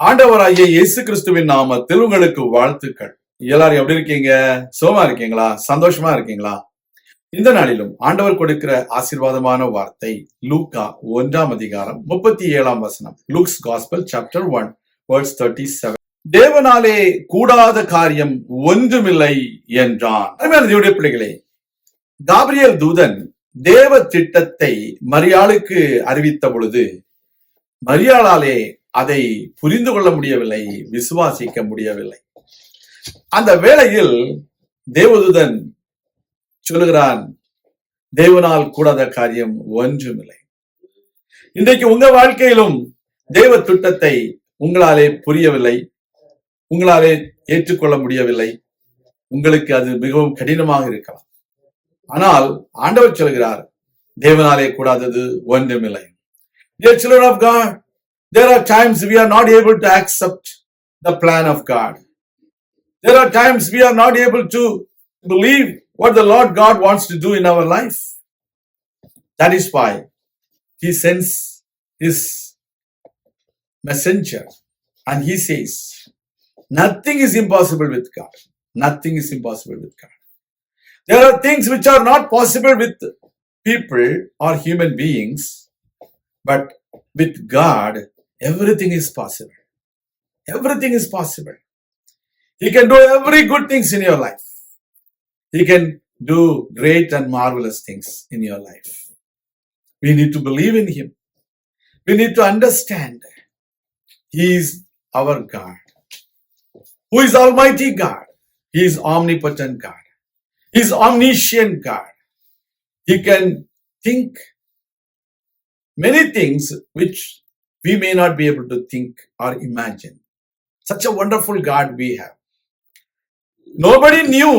ஆண்டவராகிய இயேசு கிறிஸ்துவின் நாமத்தில் உங்களுக்கு வாழ்த்துக்கள். எல்லாரும் எப்படி இருக்கீங்க? சுகமா இருக்கீங்களா? சந்தோஷமா இருக்கீங்களா? இந்த நாளிலும் ஆண்டவர் கொடுக்கிற ஆசீர்வாதமான வார்த்தை லூக்கா 1:37. Luke's gospel chapter 1 verse 37. தேவனாலே கூடாத காரியம் ஒன்றுமில்லை என்றான். தேவனுடைய பிள்ளைகளே, காபிரியேல் தூதன் தேவ திட்டத்தை மரியாளுக்கு அறிவித்த பொழுது மரியாளாலே அதை புரிந்து கொள்ள முடியவில்லை, விசுவாசிக்க முடியவில்லை. அந்த வேளையில் தேவதூதன் சொல்லுகிறான், தேவனால் கூடாத காரியம் ஒன்றுமில்லை. இன்றைக்கு உங்க வாழ்க்கையிலும் தேவ திட்டத்தை உங்களாலே புரியவில்லை, உங்களாலே ஏற்றுக்கொள்ள முடியவில்லை, உங்களுக்கு அது மிகவும் கடினமாக இருக்கலாம். ஆனால் ஆண்டவர் சொல்கிறார், தேவனாலே கூடாதது ஒன்றுமில்லை. Dear children of God, there are times we are not able to accept the plan of God. There are times we are not able to believe what the Lord God wants to do in our life. That is why He sends His messenger and He says, nothing is impossible with God. Nothing is impossible with God. There are things which are not possible with people or human beings, but with God, everything is possible. Everything is possible. He can do every good things in your life. He can do great and marvelous things in your life. We need to believe in Him. We need to understand He is our God. Who is Almighty God? He is omnipotent God. He is omniscient God. He can think many things which we may not be able to think or imagine. Such a wonderful God we have. Nobody knew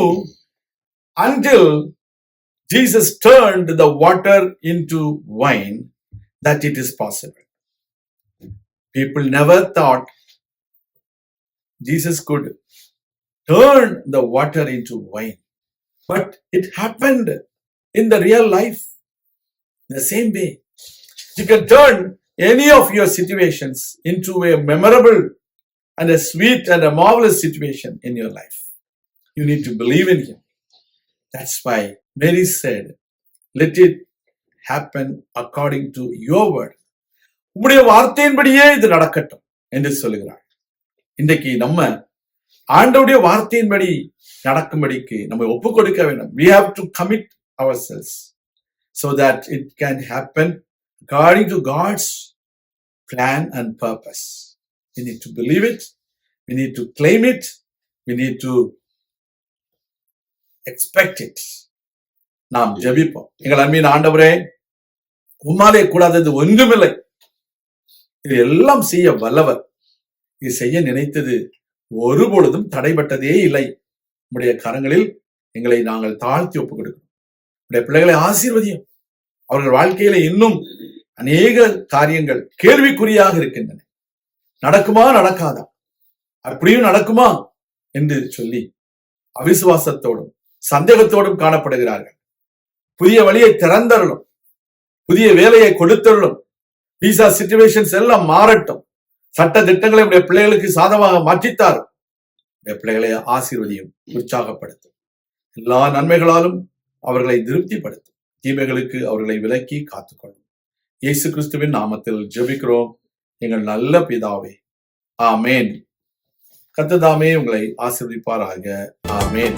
until Jesus turned the water into wine that it is possible. People never thought Jesus could turn the water into wine. But it happened in the real life the same way. You can turn any of your situations into a memorable and a sweet and a marvelous situation in your life. You need to believe in Him. That's why Mary said, let it happen according to your word. உம்முடைய வார்த்தையின்படியே இது நடக்கட்டும் என்று சொல்லுகிறார். இன்றைக்கு நம்ம ஆண்டவருடைய வார்த்தையின்படி நடக்கும்படிக்கு நம்ம ஒப்பு கொடுக்க வேண்டும். We have to commit ourselves so that it can happen according to God's plan and purpose. We need to believe it. We need to claim it. We need to expect it. நாம் ஜெபிப்போம். எங்கள் அன்பின் ஆண்டவரே, உம்மாலே கூடாதது ஒன்றுமில்லை. இது எல்லாம் செய்ய வல்லவர். இது செய்ய நினைத்தது ஒருபொழுதும் தடைபட்டதே இல்லை. உம்முடைய கரங்களில் எங்களை நாங்கள் தாழ்த்தி ஒப்புக் கொடுக்கிறோம். உம்முடைய பிள்ளைகளை ஆசீர்வதியும். அவர்கள் வாழ்க்கையில இன்னும் அநேக காரியங்கள் கேள்விக்குறியாக இருக்கின்றன. நடக்குமா நடக்காதா, அப்படியும் நடக்குமா என்று சொல்லி அவிசுவாசத்தோடும் சந்தேகத்தோடும் காணப்படுகிறார்கள். புதிய வழியை திறந்தருளும், புதிய வேலையை கொடுத்தருளும். விசா சிச்சுவேஷன்ஸ் எல்லாம் மாறட்டும். சட்ட திட்டங்களை உடைய பிள்ளைகளுக்கு சாதமாக மாற்றித்தாரும். உடைய பிள்ளைகளை ஆசீர்வதியும், உற்சாகப்படுத்தும். எல்லா நன்மைகளாலும் அவர்களை திருப்திப்படுத்தும். தீமைகளுக்கு அவர்களை விலக்கி காத்துக்கொள்ளும். இயேசு கிறிஸ்துவின் நாமத்தில் ஜெபிக்கிறோம் எங்கள் நல்ல பிதாவே, ஆமேன். கர்த்தர் தாமே உங்களை ஆசீர்வதிப்பாராக. ஆமேன்.